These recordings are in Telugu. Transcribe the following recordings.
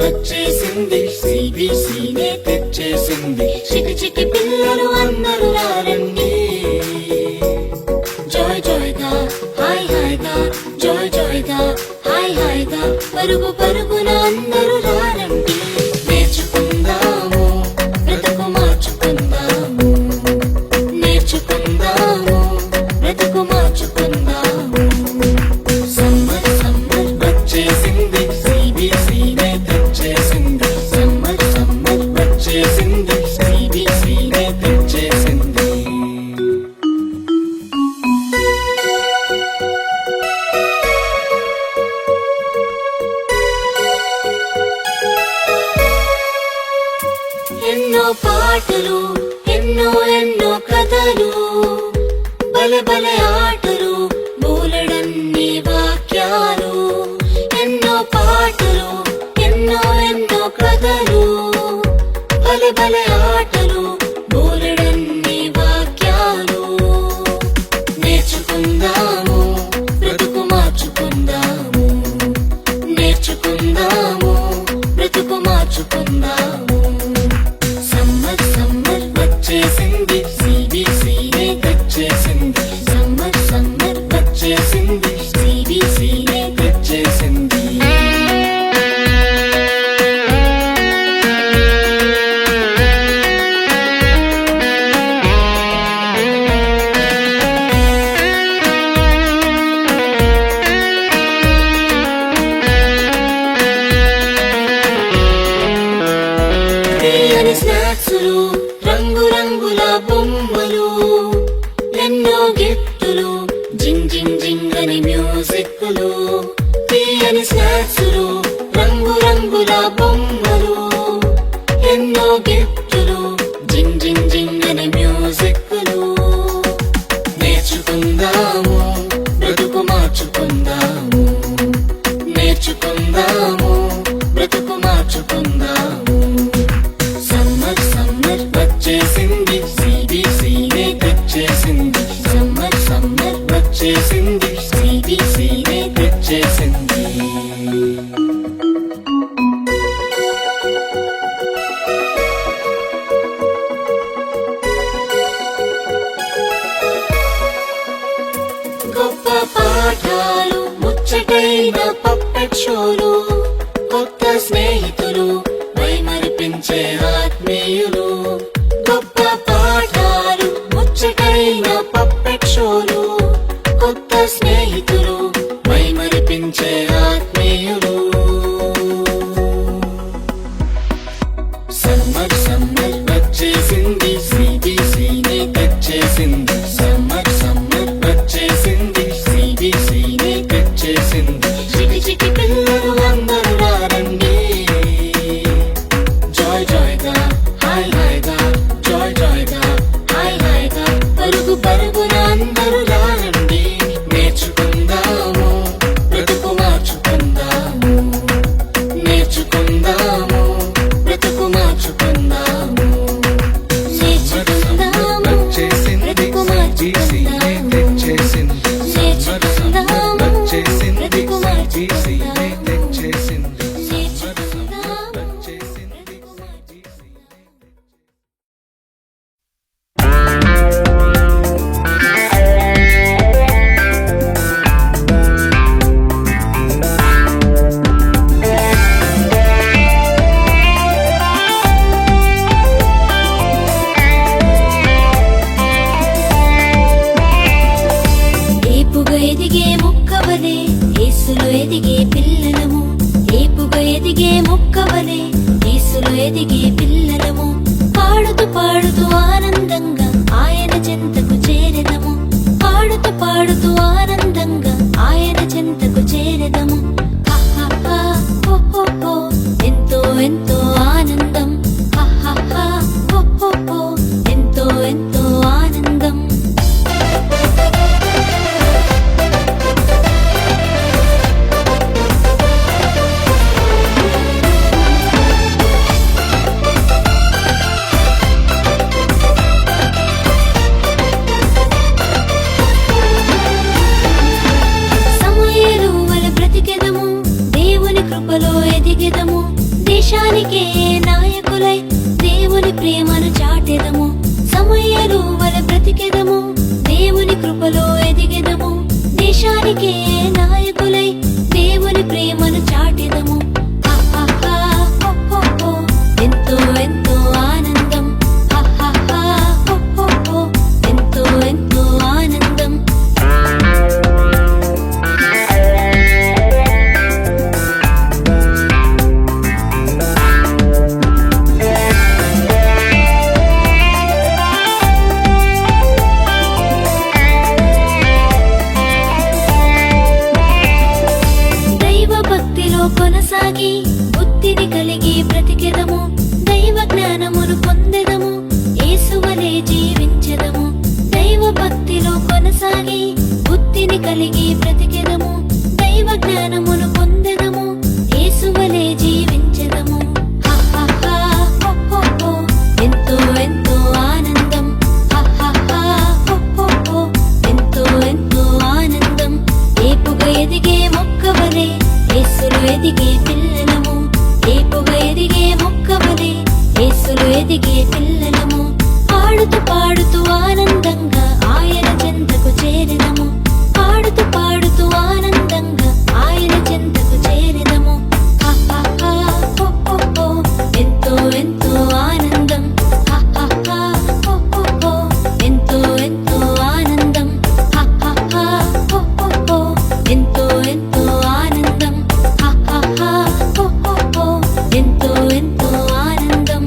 వచ్చేసింది, సిబిసినే తెచ్చేసింది. చిటి చిటి పిల్లలు అందరూ రండి, జాయ్ జాయ్గా హాయ్ హాయ్గా, జాయ్ జాయ్గా హాయ్ హాయ్గా, పరుగు పరుగున అందరూ రండి. నేర్చుకుందాము, బ్రతుకు మార్చుకుందాము, నేర్చుకుందాము, బ్రతుకు మార్చుకుందాము. సమ్మర్ సమ్మర్ వచ్చేసింది, సిబిసినే తెచ్చేసింది. సమ్మర్ సమ్మర్ వచ్చేసింది, సిబిసినే తెచ్చేసింది. ఎన్నో పాటలు, ఎన్నో ఎన్నో కథలు, బలె బలె ఆటలు, బోలెడన్ని వాక్యాలు. ఎన్నో పాటలు, ఎన్నో ఎన్నో కథలు, బలె బలె ఆటలు, బోలెడన్ని వాక్యాలు. నేర్చుకుందాము, బ్రతుకు మార్చుకుందాము, నేర్చుకుందాము, బ్రతుకు మార్చుకుందాము. సమ్మర్ సమ్మర్ వచ్చేసింది, సిబిసినే తెచ్చేసింది. సమ్మర్ సమ్మర్ వచ్చేసింది, సిబిసినే తెచ్చేసింది. తీయని స్నాక్సులు, రంగు రంగుల బొమ్మలు, ఎన్నో గిఫ్టులు, జింగ్ జింగ్ జింగ్ అని మ్యూజిక్లు. తీయని స్నాక్సులు, రంగు రంగుల బొమ్మలు, ఎన్నో గిఫ్టులు, జింగ్ జింగ్ జింగ్ అని మ్యూజిక్లు. నేర్చుకుందాము, బ్రతుకు మార్చుకుందాము, నేర్చుకుందాము, బ్రతుకు మార్చుకుందాము. సమ్మర్ సమ్మర్ వచ్చేసింది, సిబిసినే తెచ్చేసింది. సమ్మర్ సమ్మర్ వచ్చేసింది, సిబిసినే తెచ్చేసింది. గొప్ప పాఠాలు, ముచ్చటైన పప్పెట్ షోలు, కొత్త స్నేహితులు, మైమరిపించే ఆత్మీయులు. గొప్ప పాఠాలు, ముచ్చటైన పప్పెట్ షోలు, కొత్త స్నేహితులు, మైమరిపించే ఆత్మీయులు. సమ్మర్ సమ్మర్ వచ్చేసింది, సిబిసినే తెచ్చేసింది. సమ్మర్ సమ్మర్ వచ్చేసింది, సిబిసినే తెచ్చేసింది. చిటి చిటి పిల్లలు అందరూ రండి, జాయ్ జాయ్గా హాయ్ హాయ్గా, జాయ్ జాయ్గా హాయ్ హాయ్గా, పరుగు పరుగున అందరూ రండి. నేర్చుకుందాము, బ్రతుకు మార్చుకుందాము, నేర్చుకుందాము, బ్రతుకు మార్చుకుందాము. నేర్చుకుందాము, బ్రతుకు మార్చుకుందాము, నేర్చుకుందాము, బ్రతుకు మార్చుకుందాము. ఏపుగా ఎదిగే మొక్కవలే, యేసులో ఎదిగే పిల్లలము. ఏపుగా ఎదిగే మొక్కవలే, యేసులో ఎదిగే పిల్లలము. పాడుతూ పాడుతూ ఆనందంగా ఆయన చెంతకు చేరెదము. పాడుతూ పాడుతూ ఆనందంగా ఆయన చెంతకు చేరెదము. హహహా, హో హో హో, ఎంతో ఎంతో ఆనందం. హహహా, హో హో హో, ఎంతో ఎంతో ఆనందం. దేశానికే నాయకులై దేవుని ప్రేమను చాటెదము. సమయలు వల బ్రతికెదము, దేవుని కృపలో ఎదిగెదము. దేశానికే నాయకులై దేవుని ప్రేమను చాటెదము. ఎంతో ఎంతో ఆనందం, ఎంతో ఎంతో ఆనందం. దైవ భక్తిలో కొనసాగి బుద్ధిని కలిగి బ్రతికెదము. దైవ జ్ఞానమును పొందెదము, యేసువలే జీవించెదము. దైవ భక్తిలో కొనసాగి బుద్ధిని కలిగి బ్రతికెదము. దైవ జ్ఞానమును పొందెదము, యేసువలే జీవించెదము. ఎంతో ఎంతో ఆనందం, ఎంతో ఎంతో ఆనందం. ఏపుగా ఎదిగే మొక్కవలే యేసులో ఎదిగే పిల్లలము. ఏపుగా ఎదిగే మొక్కవలే యేసులో ఎదిగే పిల్లలము. ఆడుతూ పాడుతూ ఆనందంగా ఆయన చెంతకు చేరెదము. ఆడుతూ పాడుతూ ఆనందంగా ఆయన చెంతకు చేరెదము. ఎంతో ఎంతో ఆనందం, ఎంతో ఎంతో ఆనందం, ఎంతో ఎంతో ఆనందం, ఎంతో ఎంతో ఆనందం.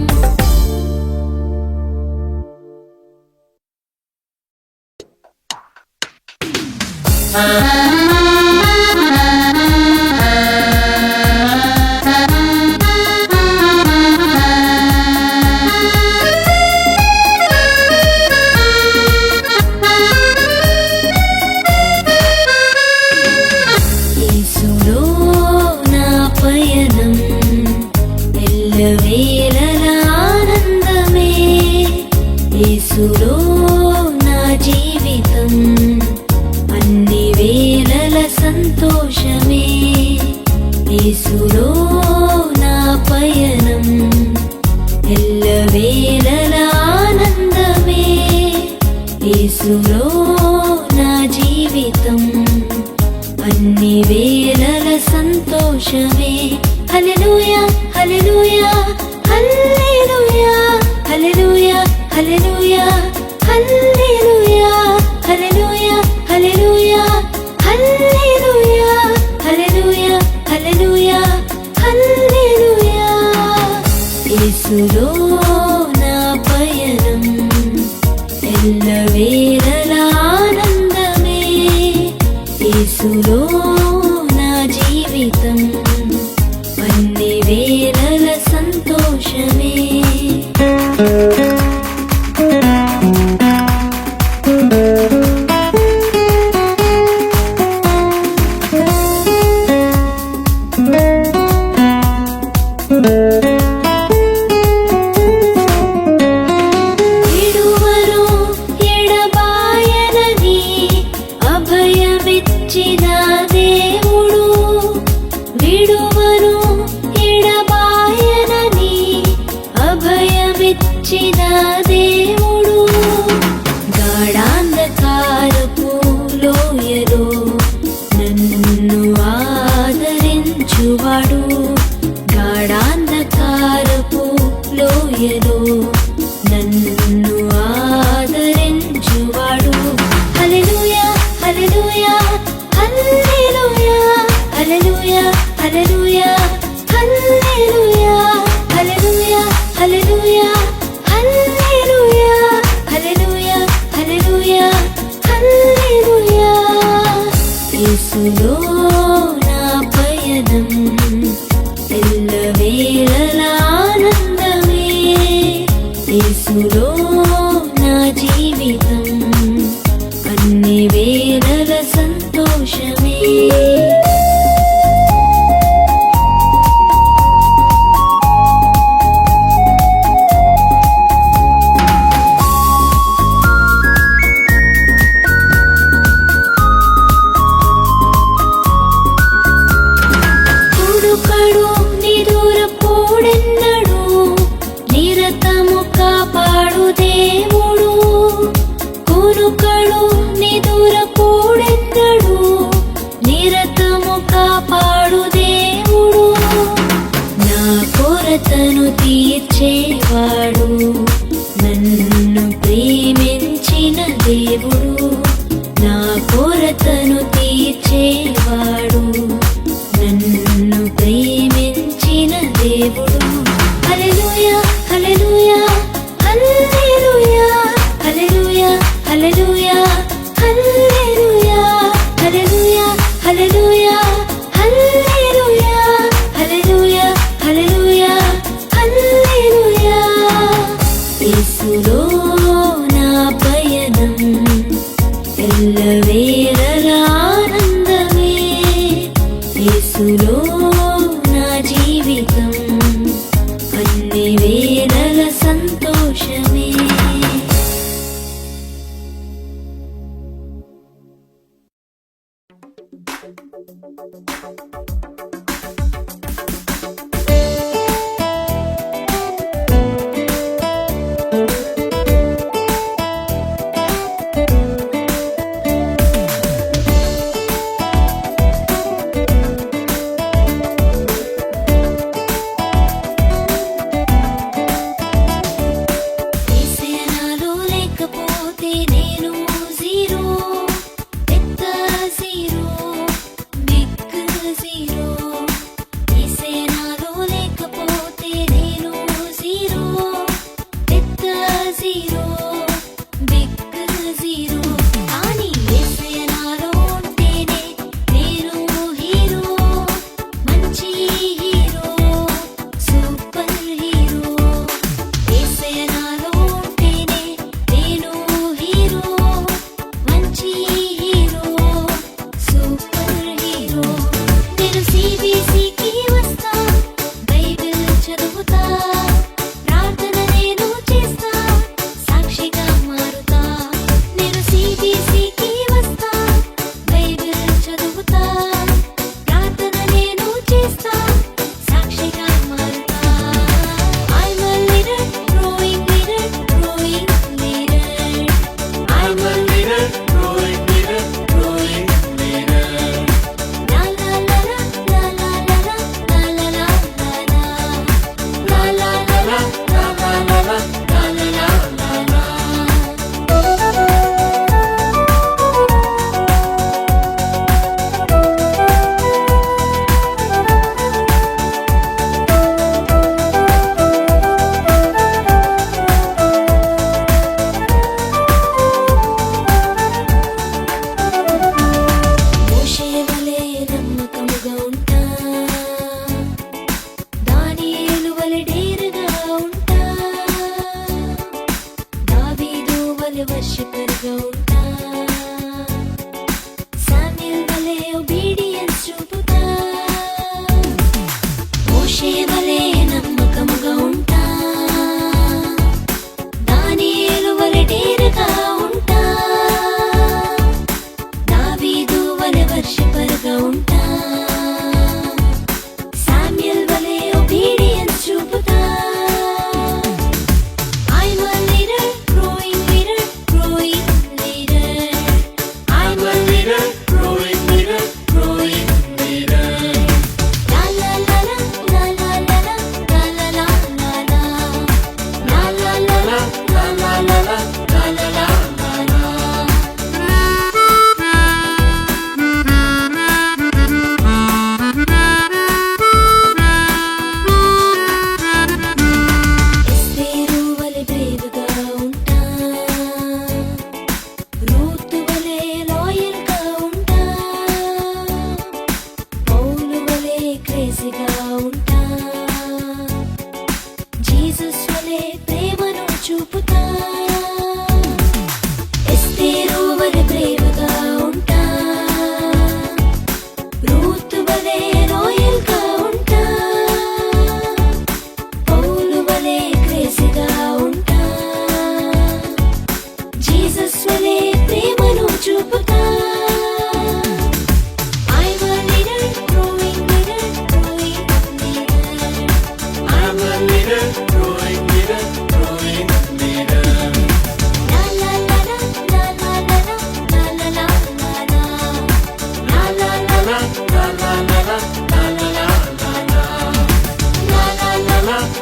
యేసులో నా పయనం ఎల్లవేళల ఆనందమే. యేసులో నా జీవితం అన్ని వేళల సంతోషమే. యేసులో నా పయనం ఎల్లవేళల ఆనందమే. యేసులో నా జీవితం అన్ని వేళల సంతోషమే. హల్లెలూయా హల్లెలూయా హల్లెలూయా హల్లెలూయా హల్లెలూయా హల్లెలూయా హల్లెలూయా హల్లెలూయా హల్లెలూయా హల్లెలూయా హల్లెలూయా హల్లెలూయా. యేసులో నా పయనం ఎల్లవేళల ఆనందమే. యేసులో నా జీవితం అన్ని వేళల సంతోషమే. విడువను ఎడబాయనని అభయమిచ్చిన దేవుడు. విడువను ఎడబాయనని అభయమిచ్చిన దేవుడు. గాఢాంధకారపు లోయలో నన్ను ఆదరించువాడు. గాఢాంధకారపు లోయలో నన్ను ఆదరించువాడు. హల్లెలూయా హల్లెలూయా హల్లెలూయా హల్లెలూయా హల్లెలూయా హల్లెలూయా హల్లెలూయా హల్లెలూయా హల్లెలూయా హల్లెలూయా హల్లెలూయా హల్లెలూయా. యేసులో నా పయనం ఎల్లవేళల ఆనందమే. యేసులో నా జీవితం అన్ని వేళల సంతోషమే. కొరతను తీర్చేవాడు, నన్ను ప్రేమించిన దేవుడు, నా కొరతను తీర్చేవాడు, నన్ను ప్రేమించిన దేవుడు. హల్లెలూయా హల్లెలూయా హల్లెలూయా హల్లెలూయా హల్లెలూయా హల్లెలూయా హల్లెలూయా హల్లెలూయా హల్లెలూయా హల్లెలూయా హల్లెలూయా హల్లెలూయా. యేసులో నా పయనం ఎల్లవేళలా ఆనందమే, యేసులో నా జీవితం అన్ని వేళల సంతోషమే. la la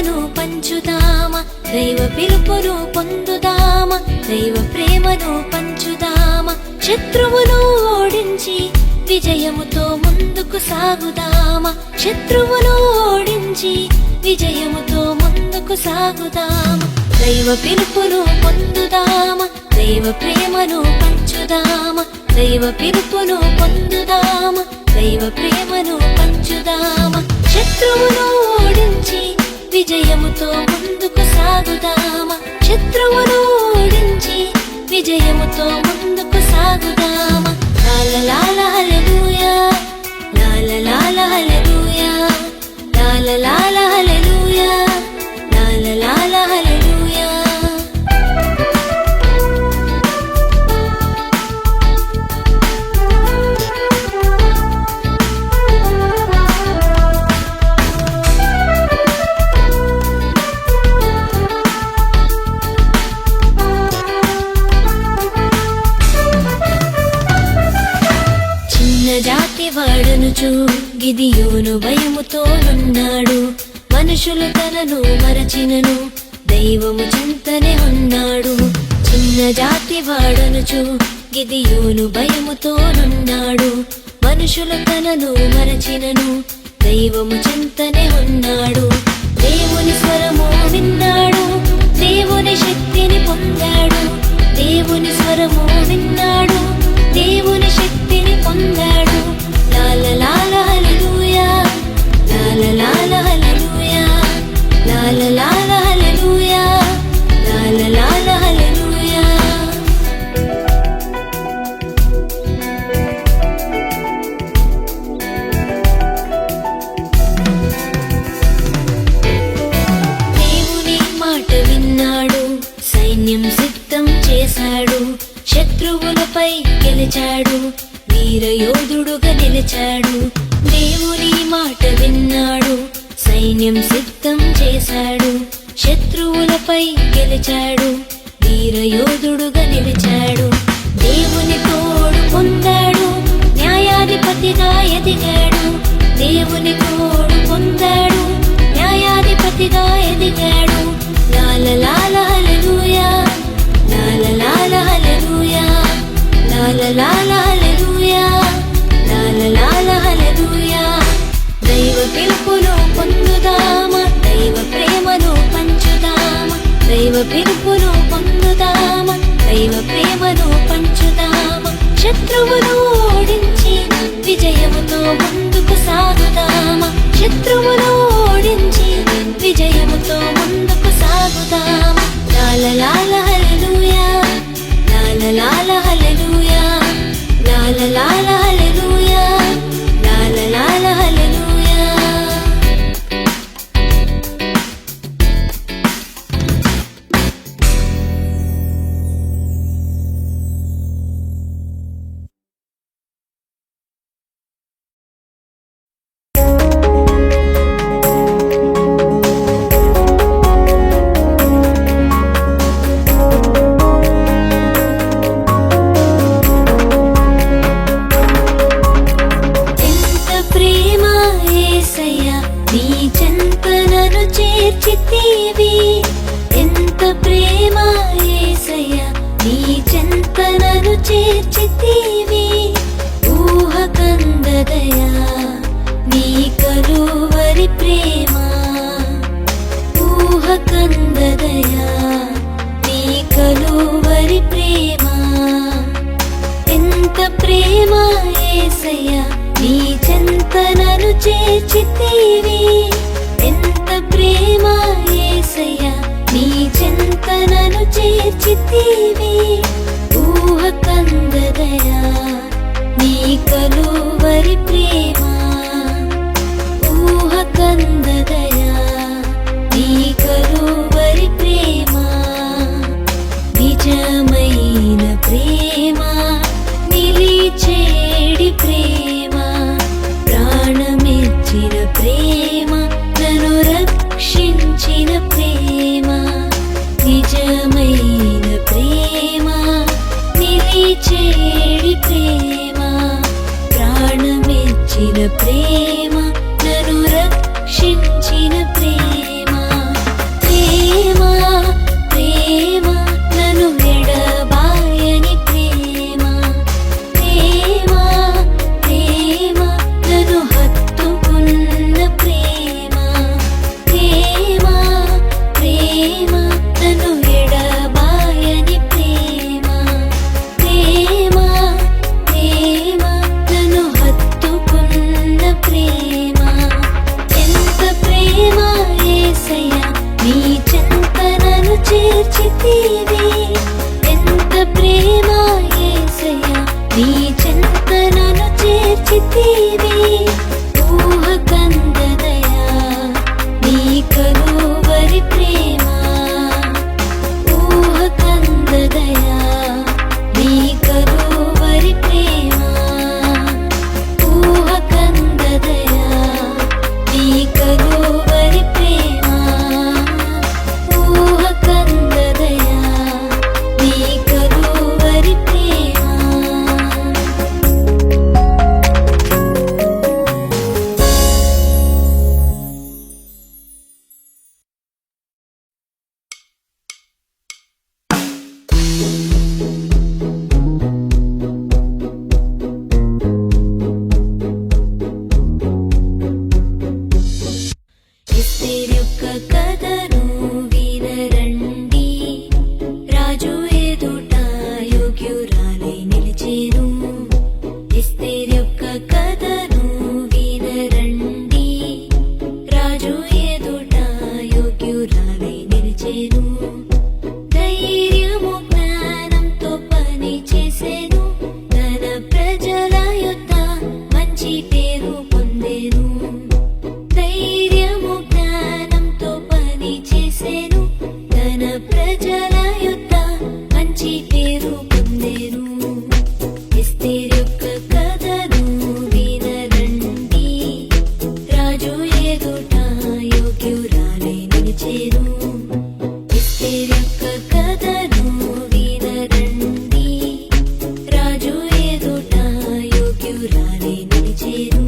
ప్రేమను పంచుదామా, దైవ పిలుపును పొందుదామా, దైవ ప్రేమను పంచుదామా. శత్రువును ఓడించి విజయముతో ముందుకు సాగుదామా, శత్రువును ఓడించి విజయముతో ముందుకు సాగుదామా. దైవ పిలుపును పొందుదామా, దైవ ప్రేమను పంచుదామా, దైవ పిలుపును పొందుదామా, దైవ ప్రేమను పంచుదామా. శత్రువును ఓడించి విజయముతో ముందుకు సాగుదామా, శత్రువును ఓడించి విజయముతో ముందుకు సాగుదామా. లాల హల్లెలూయా, లాల హల్లెలూయా, లాల హల్లెలూయా, లాల హల్లెలూయా. జాతి వాడనుచు గిదియోను భయముతోనున్నాడు, మనుషులు తనను మరచినను దైవము చింతనే ఉన్నాడు. చిన్న జాతి వాడనుచు గిదియోను భయముతోనున్నాడు, మనుషులు తనను మరచినను దైవము చింతనే ఉన్నాడు. దేవుని స్వరము విన్నాడు, దేవుని శక్తిని పొందాడు, దేవుని స్వరము విన్నాడు, దేవుని శక్తిని పొందాడు. లాల హల్లెలూయా, లాల హల్లెలూయా, లాల హల్లెలూయా, లాల హల్లెలూయా. దేవుని మాట విన్నాడు, సైన్యం సిద్ధం చేశాడు, శత్రువులపై గెలిచాడు, వీరయోధుడుగా నిలిచాడు. దేవుని మాట విన్నాడు, సైన్యం సిద్ధం చేశాడు, శత్రువులపై గెలిచాడు, వీరయోధుడుగా నిలిచాడు. దేవుని తోడు పొందాడు, న్యాయాధిపతిగా ఎదిగాడు, దేవుని తోడు పొందాడు, న్యాయాధిపతిగా ఎదిగాడు. లాల హల్లెలూయా, లాల హల్లెలూయా, లాల హల్లెలూయా, లాల హల్లెలూయా. దైవ పిలుపును పొందుదామా, దైవ ప్రేమను పంచుదామా, దైవ పిలుపును పొందుదామా, దైవ ప్రేమను పంచుదామా. శత్రువును ఓడించి విజయముతో ముందుకు సాగుదామా, శత్రువును ఓడించి విజయముతో ముందుకు సాగుదామా. లాల హల్లెలూయా, లాల హల్లెలూయా, లాల హల్లెలూయా, లాల హల్లెలూయా. ఎంత ప్రేమ యేసయ్యా, నీ చెంతనను చేర్చితివి. ఊహ కందదయా నీ కలువరి ప్రేమ, ఊహ కందదయా నీ కలువరి ప్రేమ. ఎంత ప్రేమ యేసయ్యా, నీ చెంతనను చేర్చితివి. ఎంత ప్రేమ యేసయ్యా, నీ చెంతనను చేర్చితివి. ఊహ కందదయా నీ కలువరి ప్రేమ, ఊహ కందదయా నీ కలువరి ప్రేమ. నిజమైన ప్రేమ, నిలిచేడి ప్రేమ, ప్రాణమిచ్చిన ప్రేమ, నన్ను రక్షించిన ప్రేమ. నిజమైన ప్రేమ, నిలిచేడి ప్రేమ, ప్రాణమిచ్చిన ప్రేమ, నన్ను రక్షించిన ప్రేమ. శక్తివి ఊహ కందదయా నీ కలువరి ప్రేమ ఊహ కందదయా నీ కలువరి ప్రేమ ఊహ కందదయా నీ కలువరి ప్రేమ ఊహ కందదయా నీ కలువరి ప్రేమ. ఎస్తేర్ యొక్క కథను వినరండి, రాజు ఎదుట యోగ్యురాలై నిలిచెను. ఎస్తేర్ యొక్క కథను వినరండి, రాజు ఎదుట యోగ్యురాలై నిలిచెను. ధైర్యము జ్ఞానంతో పని చేసెను, తన ప్రజల యొద్ద మంచి పేరు పొందెను. ధైర్యము జ్ఞానంతో పని చేసెను, తన ప్రజల యొద్ద మంచి పేరు పొందెను. ఎస్తేర్ యొక్క కథను వినరండి, రాజు ఎదుట యోగ్యురాలై నిలిచెను. ఎస్తేర్ యొక్క కథను వినరండి, రాజు ఎదుట యోగ్యురాలై నిలిచెను.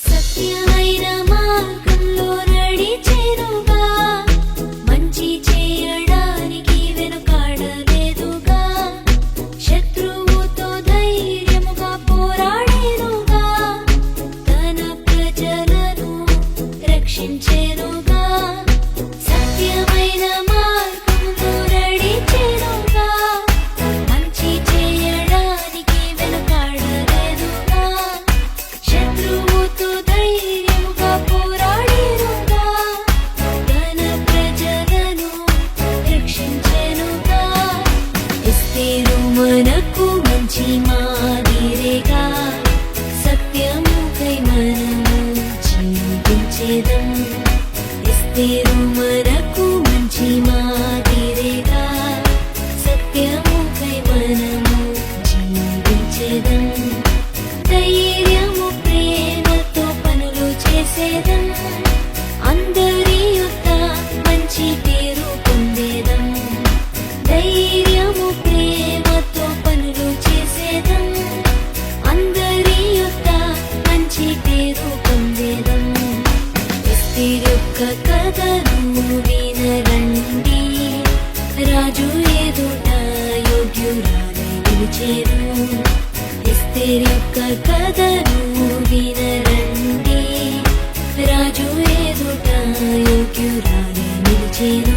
సత్యమైన మార్గంలో నడిచెనుగా, మంచి చేయడానికి వెనుకాడలేదుగా. శత్రువుతో ధైర్యముగా పోరాడెనుగా, తన ప్రజలను రక్షించెనుగా. సత్యమైన మార్గంలో నడిచెనుగా, మంచి చేయడానికి వెనుకాడలేదుగా. శత్రువుతో ధైర్యముగా పోరాడెనుగా, తన ప్రజలను రక్షించెనుగా. ఎస్తేరు మనకు మంచి మాదిరిగా, సత్యముకై మనము జీవించెదం. ఎస్తేరు మనకు మంచి మాదిరిగా, సత్యముకై మనము జీవించెదం. ధైర్యము ప్రేమతో పనులు చేసేదం, అందరి యొద్ద మంచి పేరు పొందేదం. ధైర్యము ప్రేమతో పనులు చేసేదం, అందరి యొద్ద మంచి పేరు పొందేదం. ఎస్తేర్ యొక్క కథను వినరండి, రాజు ఎదుట యోగ్యురాలై నిలిచెను. ఎస్తేర్ యొక్క కథను వినరండి, రాజు ఎదుట యోగ్యురాలై నిలిచెను.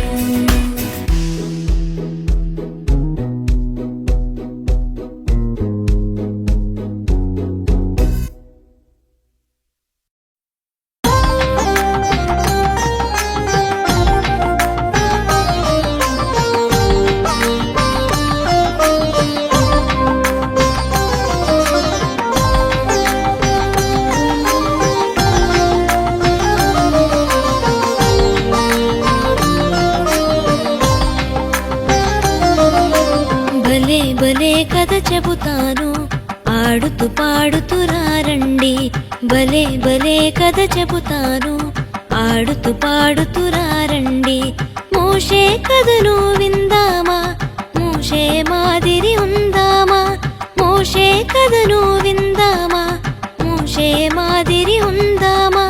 భలే భలే కథ చెబుతాను, ఆడుతూ పాడుతూ రారండి. భలే భలే కథ చెబుతాను, ఆడుతూ పాడుతూ రారండి. మోషే కథను విందామా, మోషే మాదిరి ఉందామా. మోషే కథను విందామా, మోషే మాదిరి ఉందామా.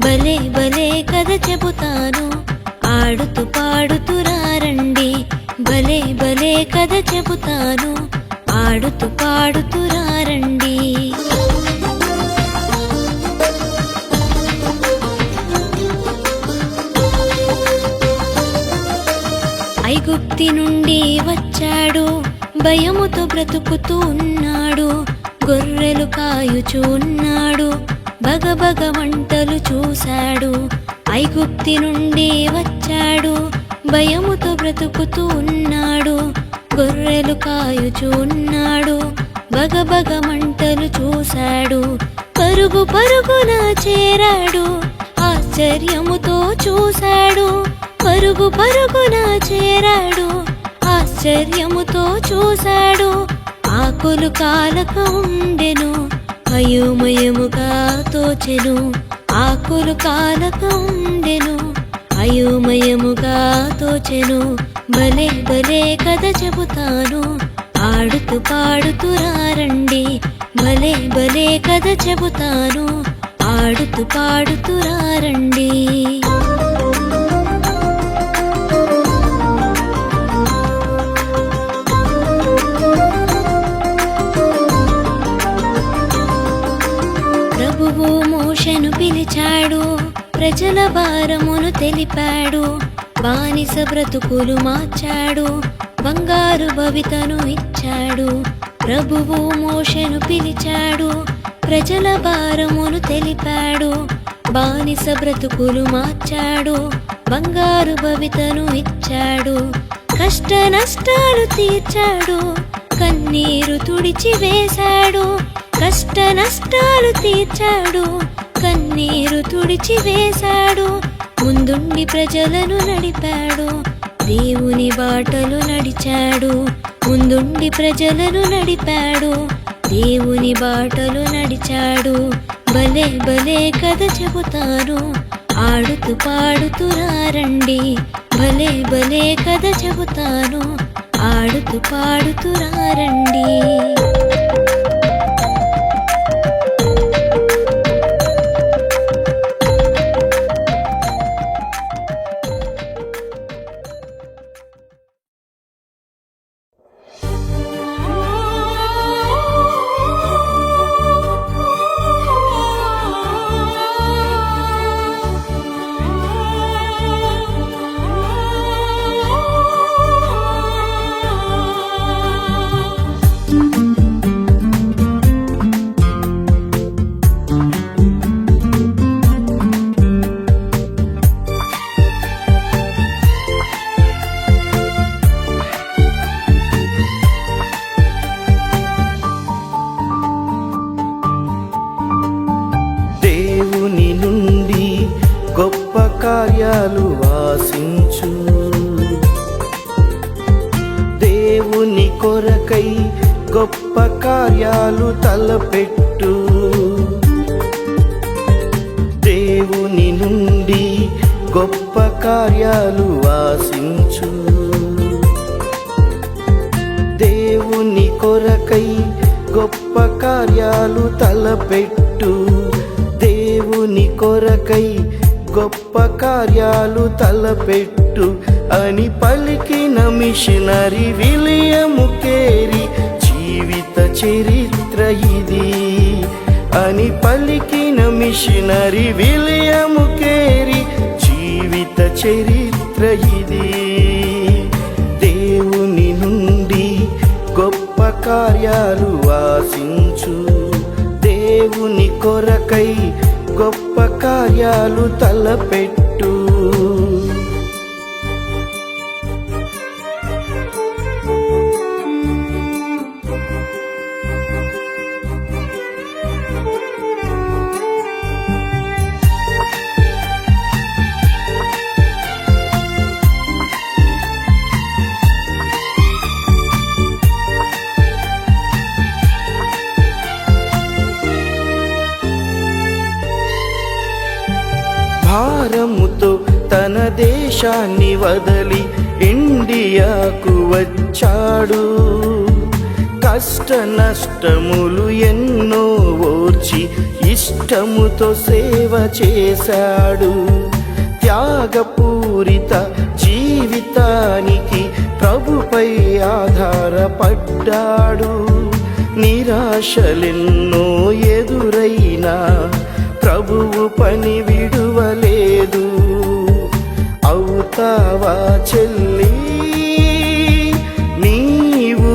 భలే భలే కథ చెబుతాను, ఆడుతూ పాడుతూ రారండి. భలే భలే కథ చెబుతాను, ఆడుతూ పాడుతూ రారండి. ఐగుప్తి నుండి వచ్చాడు, భయముతో బ్రతుకుతూ ఉన్నాడు. గొర్రెలు కాయుచూ ఉన్నాడు, బగబగ వంటలు చూశాడు. ఐగుప్తి నుండి వచ్చాడు, భయముతో బ్రతుకుతూ ఉన్నాడు. గొర్రెలు కాయుచూ ఉన్నాడు, బగబగ మంటలు చూశాడు. పరుగు పరుగున చేరాడు, ఆశ్చర్యముతో చూశాడు. పరుగు పరుగున చేరాడు, ఆశ్చర్యముతో చూశాడు. ఆకులు కాలక ఉండెను, అయోమయముగా తోచెను. ఆకులు కాలక ఉండెను, అయోమయముగా తోచెను. భలే భలే కథ చెబుతాను, ఆడుతూ పాడుతూ రండి. భలే భలే కథ చెబుతాను, ఆడుతూ పాడుతూ రండి. ప్రభువు మోషేను పిలిచాడు, ప్రజల భారమును తెలిపాడు. బానిస బ్రతుకులు మార్చాడు, బంగారు భవితను ఇచ్చాడు. ప్రభువు మోషేను పిలిచాడు, ప్రజల భారమును తెలిపాడు. బానిస బ్రతుకులు మార్చాడు, బంగారు భవితను ఇచ్చాడు. కష్ట నష్టాలు తీర్చాడు, కన్నీరు తుడిచి వేశాడు. కష్ట నష్టాలు తీర్చాడు, కన్నీరు తుడిచి వేశాడు. ముందుండి ప్రజలను నడిపాడు, దేవుని బాటలు నడిచాడు. ముందుండి ప్రజలను నడిపాడు, దేవుని బాటలు నడిచాడు. భలే భలే కథ చెబుతాను, ఆడుతూ పాడుతూ రండి. భలే భలే కథ చెబుతాను, ఆడుతూ పాడుతూ రండి. దేవుని నుండి గొప్ప కార్యాలు ఆశించు, దేవుని కొరకై గొప్ప కార్యాలు తలపెట్టు. దేవుని నుండి గొప్ప కార్యాలు ఆశించు, దేవుని కొరకై గొప్ప కార్యాలు తలపెట్టు. దేవుని కొరకై గొప్ప కార్యాలు తలపెట్టు అని పలికిన మిషనరీ విలియము కేరీ జీవిత చరిత్ర ఇది. అని పలికిన మిషనరీ విలియము కేరీ జీవిత చరిత్ర ఇది. దేవుని నుండి గొప్ప కార్యాలు ఆశించు, దేవుని కొరకై గొప్ప కార్యాలు తలపెట్టు. భారముతో తన దేశాన్ని వదలి ఇండియాకు వచ్చాడు. కష్ట నష్టములు ఎన్నో ఓర్చి ఇష్టముతో సేవ చేశాడు. త్యాగపూరిత జీవితానికి ప్రభుపై ఆధారపడ్డాడు. నిరాశలెన్నో ఎదురైనా ప్రభువు పని విడువలేదు. అవుతావా చెల్లి నీవు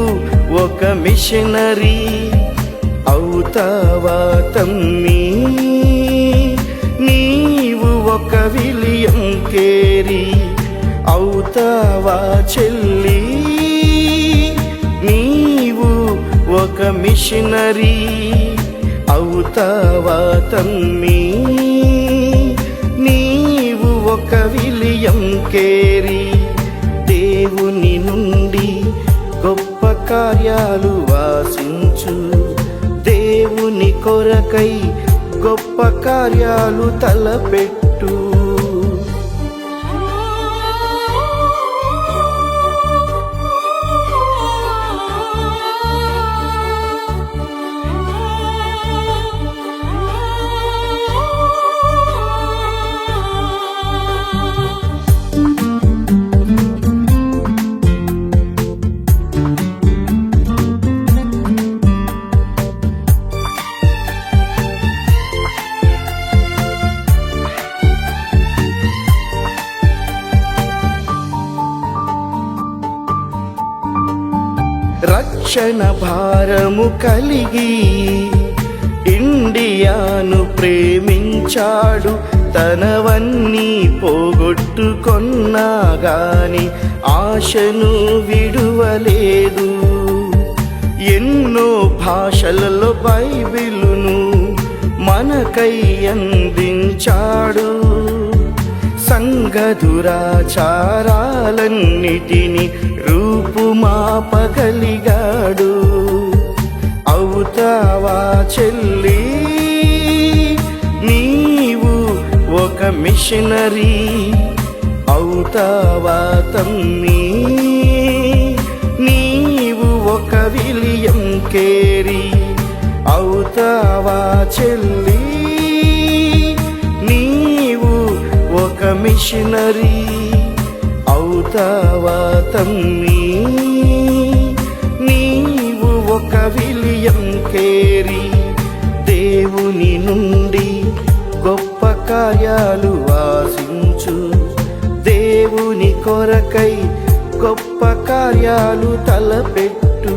ఒక మిషనరీ, అవుతావా తమ్మి నీవు ఒక విలియం కేరీ అవుతావా చెల్లి, నీవు ఒక మిషనరీ అవుతావా తమ్మి, నీవు ఒక విలియం కేరీ దేవుని నుండి గొప్ప కార్యాలు ఆశించు, దేవుని కొరకై గొప్ప కార్యాలు తలపెట్టు. రక్షణ భారము కలిగి ఇండియాను ప్రేమించాడు, తనవన్నీ పోగొట్టుకొన్నా గాని ఆశను విడువలేదు. ఎన్నో భాషలలో బైబిలును మనకై అందించాడు, సంఘ దురాచారాలన్నిటిని రూపుమాపగలిగాడు. అవుతావా చెల్లి, నీవు ఒక మిషనరీ అవుతావా తమ్మి, నీవు ఒక విలియం కేరీ అవుతావా చెల్లి, నీవు ఒక మిషనరీ అవుతావా తమ్మి, నీవు ఒక విలియం కేరీ దేవుని నుండి గొప్ప కార్యాలు ఆశించు, దేవుని కొరకై గొప్ప కార్యాలు తలపెట్టు.